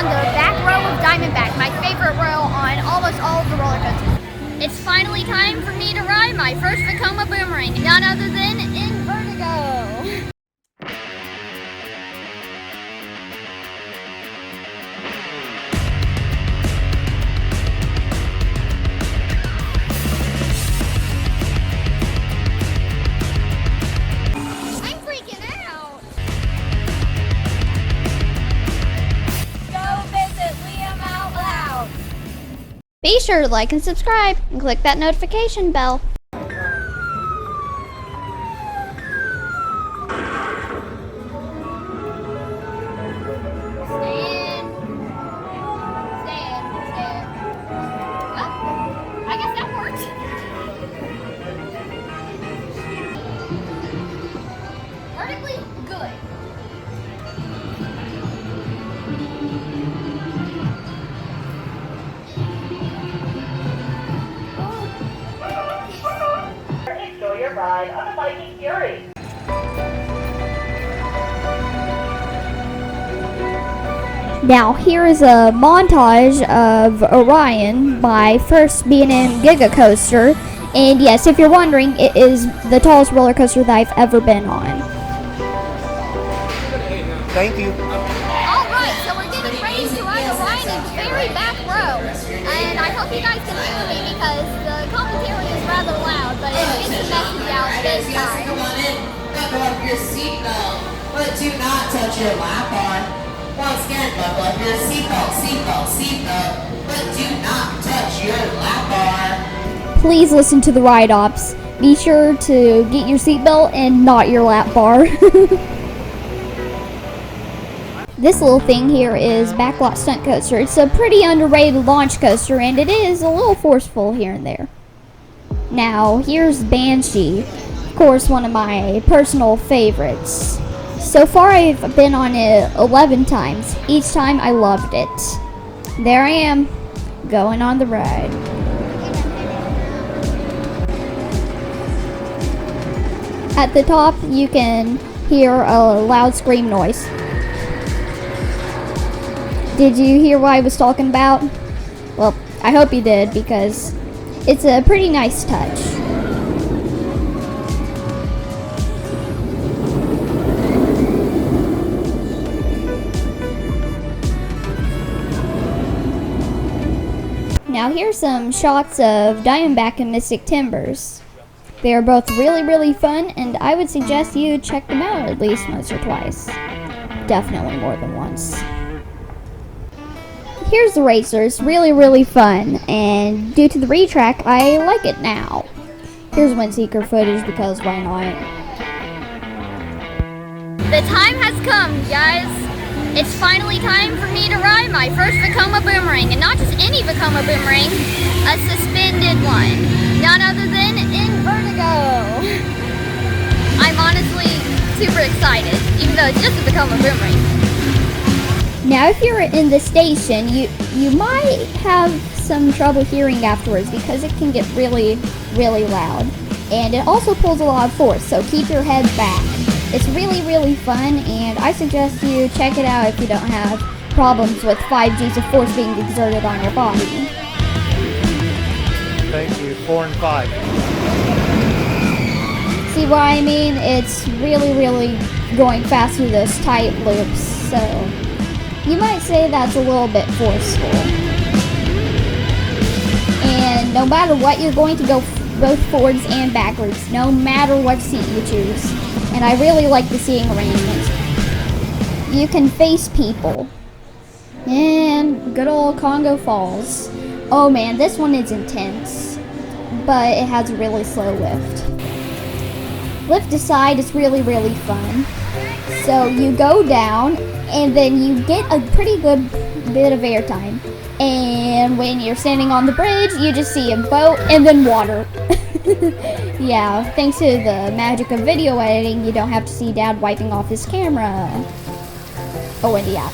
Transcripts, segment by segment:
on the back row of Diamondback, my favorite row on almost all of the roller coasters. It's finally time for me to ride my first Vekoma Boomerang, none other than Invertigo. Be sure to like and subscribe and click that notification bell. I guess that worked. Vertically good. Enjoy your ride on the Viking Fury. Now here is a montage of Orion, my first B&M Giga coaster, and yes, if you're wondering, it is the tallest roller coaster that I've ever been on. Thank you. Alright, so we're getting ready to ride Orion in the very back row, and I hope you guys can hear me because the commentary is rather loud, but it gets the message out this time. Buckle up your seatbelt, but do not touch your lap bar. Once again, buckle up your seatbelt, but do not touch your lap bar. Please listen to the ride ops. Be sure to get your seatbelt and not your lap bar. This little thing here is Backlot Stunt Coaster. It's a pretty underrated launch coaster, and it is a little forceful here and there. Now, here's Banshee. Of course, one of my personal favorites. So far, I've been on it 11 times. Each time, I loved it. There I am, going on the ride. At the top, you can hear a loud scream noise. Did you hear what I was talking about? Well, I hope you did, because it's a pretty nice touch. Now here's some shots of Diamondback and Mystic Timbers. They are both really fun, and I would suggest you check them out at least once or twice. Definitely more than once. Here's the racer. It's really fun, and due to the retrack, I like it now. Here's WindSeeker footage because why not? The time has come, guys. It's finally time for me to ride my first Vekoma Boomerang, and not just any Vekoma Boomerang, a suspended one. None other than Invertigo. I'm honestly super excited, even though it's just a Vekoma Boomerang. Now, if you're in the station, you might have some trouble hearing afterwards because it can get really loud. And it also pulls a lot of force, so keep your head back. It's really fun, and I suggest you check it out if you don't have problems with 5 Gs of force being exerted on your body. Thank you. 4 and 5. See what I mean? It's really going fast through those tight loops, so you might say that's a little bit forceful. And no matter what, you're going to go both forwards and backwards, no matter what seat you choose. And I really like the seating arrangement. You can face people. And good old Congo Falls. Oh man, this one is intense, but it has a really slow lift. Lift aside, it's really fun. So you go down, and then you get a pretty good bit of airtime. And when you're standing on the bridge, you just see a boat and then water. Yeah, thanks to the magic of video editing, you don't have to see Dad wiping off his camera. Oh, and yeah,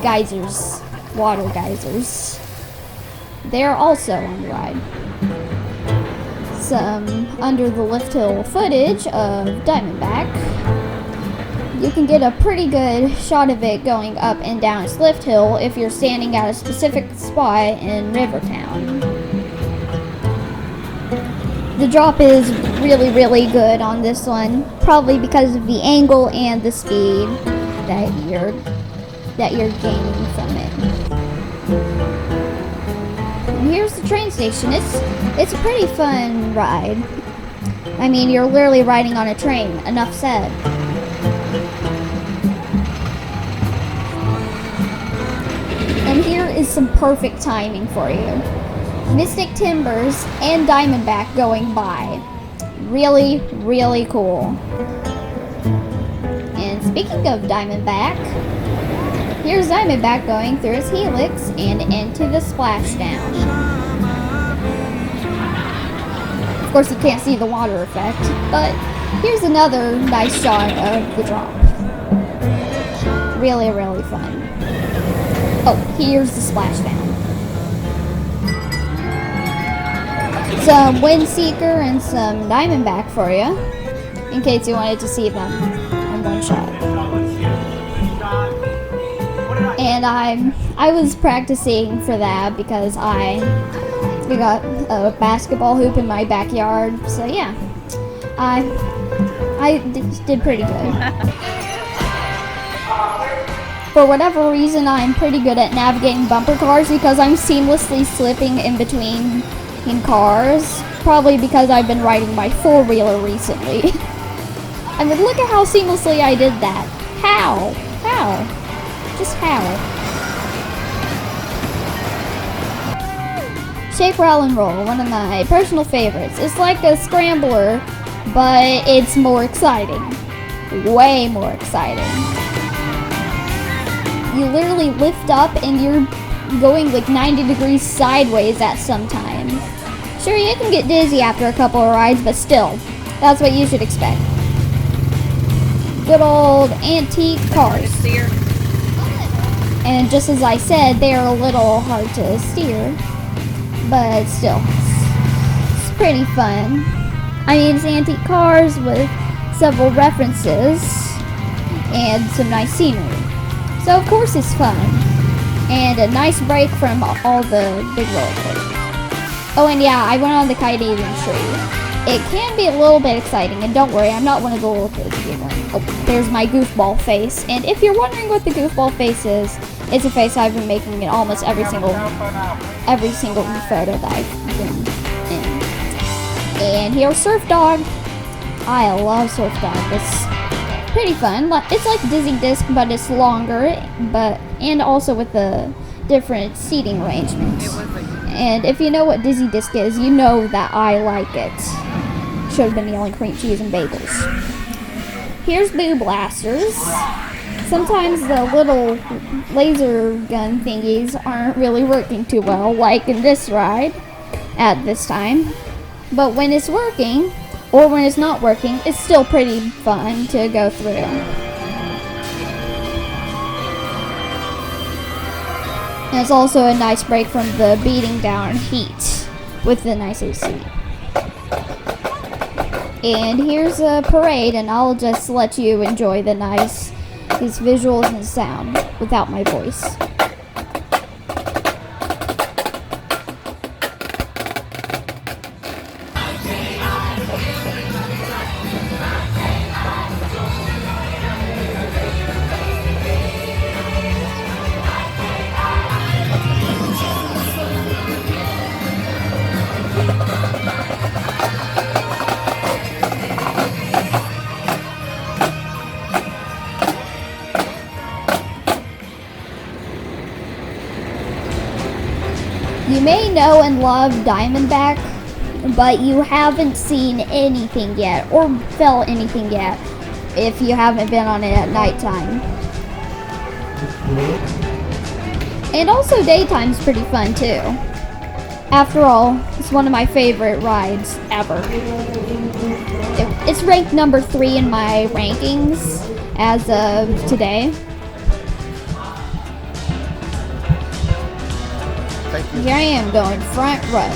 geysers, water geysers. They're also on the ride. Some under the lift hill footage of Diamondback. you can get a pretty good shot of it going up and down a swift hill if you're standing at a specific spot in Rivertown. The drop is really, really good on this one, probably because of the angle and the speed that you're gaining from it. And here's the train station. It's a pretty fun ride. I mean, you're literally riding on a train. Enough said. And here is some perfect timing for you. Mystic Timbers and Diamondback going by. Really, really cool. And speaking of Diamondback, here's Diamondback going through his helix and into the splashdown. Of course, you can't see the water effect, but here's another nice shot of the drop. Really, really fun. Oh, here's the splashdown. Some WindSeeker and some Diamondback for you, in case you wanted to see them in one shot. And I was practicing for that because I got a basketball hoop in my backyard. So yeah, I did pretty good. For whatever reason, I'm pretty good at navigating bumper cars because I'm seamlessly slipping in between cars. Probably because I've been riding my four-wheeler recently. I mean, look at how seamlessly I did that. How? How? Just how? Shake, Rattle, and Roll, one of my personal favorites. It's like a scrambler, but it's more exciting. Way more exciting. You literally lift up and you're going like 90 degrees sideways at some times. Sure, you can get dizzy after a couple of rides, but still, that's what you should expect. Good old antique cars. And just as I said, they are a little hard to steer, but still, it's pretty fun. I mean, it's antique cars with several references and some nice scenery. So of course it's fun. And a nice break from all the big roller coasters. Oh, and yeah, I went on the Kite tree. It can be a little bit exciting, and don't worry, I'm not one of the little kids giggling. Oh, there's my goofball face. And if you're wondering what the goofball face is, it's a face I've been making in almost every single photo that I've been in. And here's Surf Dog. I love Surf Dog. It's pretty fun. It's like Dizzy Disc, but it's longer, and also with the different seating arrangements. And if you know what Dizzy Disc is, you know that I like it. Should have been yelling cream cheese and bagels. Here's Boo Blasters. Sometimes the little laser gun thingies aren't really working too well, like in this ride at this time. But when it's working, or when it's not working, it's still pretty fun to go through. And it's also a nice break from the beating down heat with the nice AC. And here's a parade, and I'll just let you enjoy these visuals and sound without my voice. You may know and love Diamondback, but you haven't seen anything yet, or felt anything yet, if you haven't been on it at nighttime. And also daytime's pretty fun too. After all, it's one of my favorite rides ever. It's ranked number 3 in my rankings as of today. Thank you. Here I am going front row.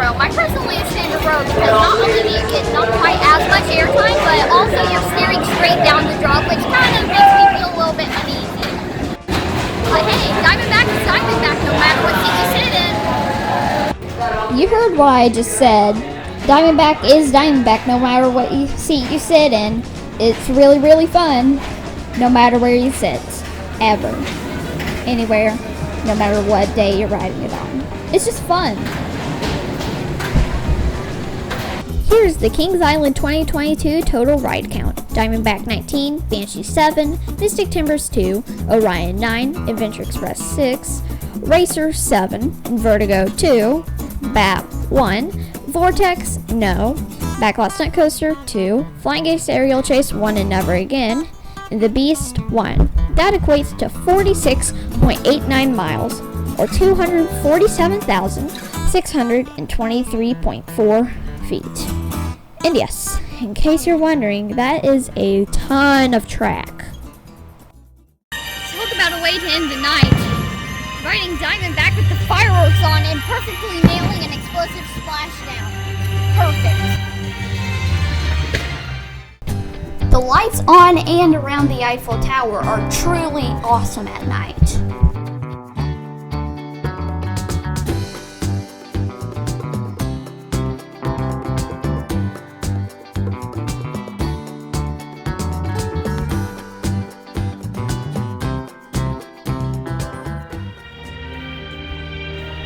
row. My personally is standard row because not only do you get not quite as much airtime, but also you're steering straight down the drop, which kind of makes me feel a little bit uneasy. But hey, Diamondback is Diamondback no matter what seat you sit in. You heard what I just said. Diamondback is Diamondback no matter what seat you sit in. It's really, really fun no matter where you sit. Ever. Anywhere. No matter what day you're riding it on. It's just fun. Here's the Kings Island 2022 total ride count. Diamondback 19, Banshee 7, Mystic Timbers 2, Orion 9, Adventure Express 6, Racer 7, Invertigo 2, BAP 1, Vortex no, Backlot Stunt Coaster 2, Flying Ace Aerial Chase 1 and Never Again, and the Beast 1. That equates to 46.89 miles, or 247,623.4 feet. And yes, in case you're wondering, that is a ton of track. Talk about a way to end the night. Riding Diamondback with the fireworks on and perfectly nailing an explosive splashdown. Perfect. The lights on and around the Eiffel Tower are truly awesome at night.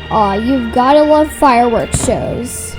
Aw, you've gotta love fireworks shows.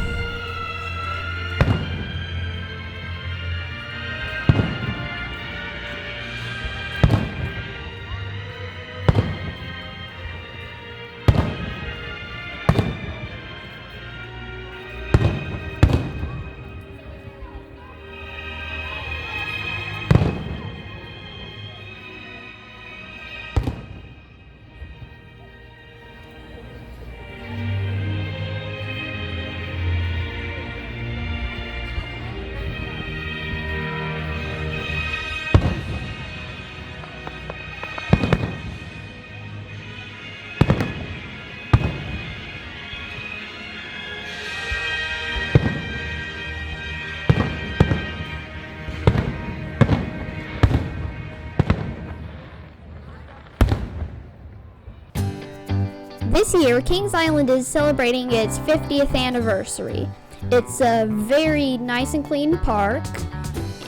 This year, Kings Island is celebrating its 50th anniversary. It's a very nice and clean park,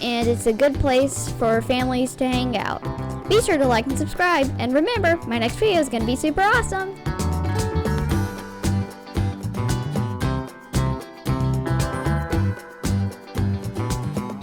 and it's a good place for families to hang out. Be sure to like and subscribe, and remember, my next video is going to be super awesome!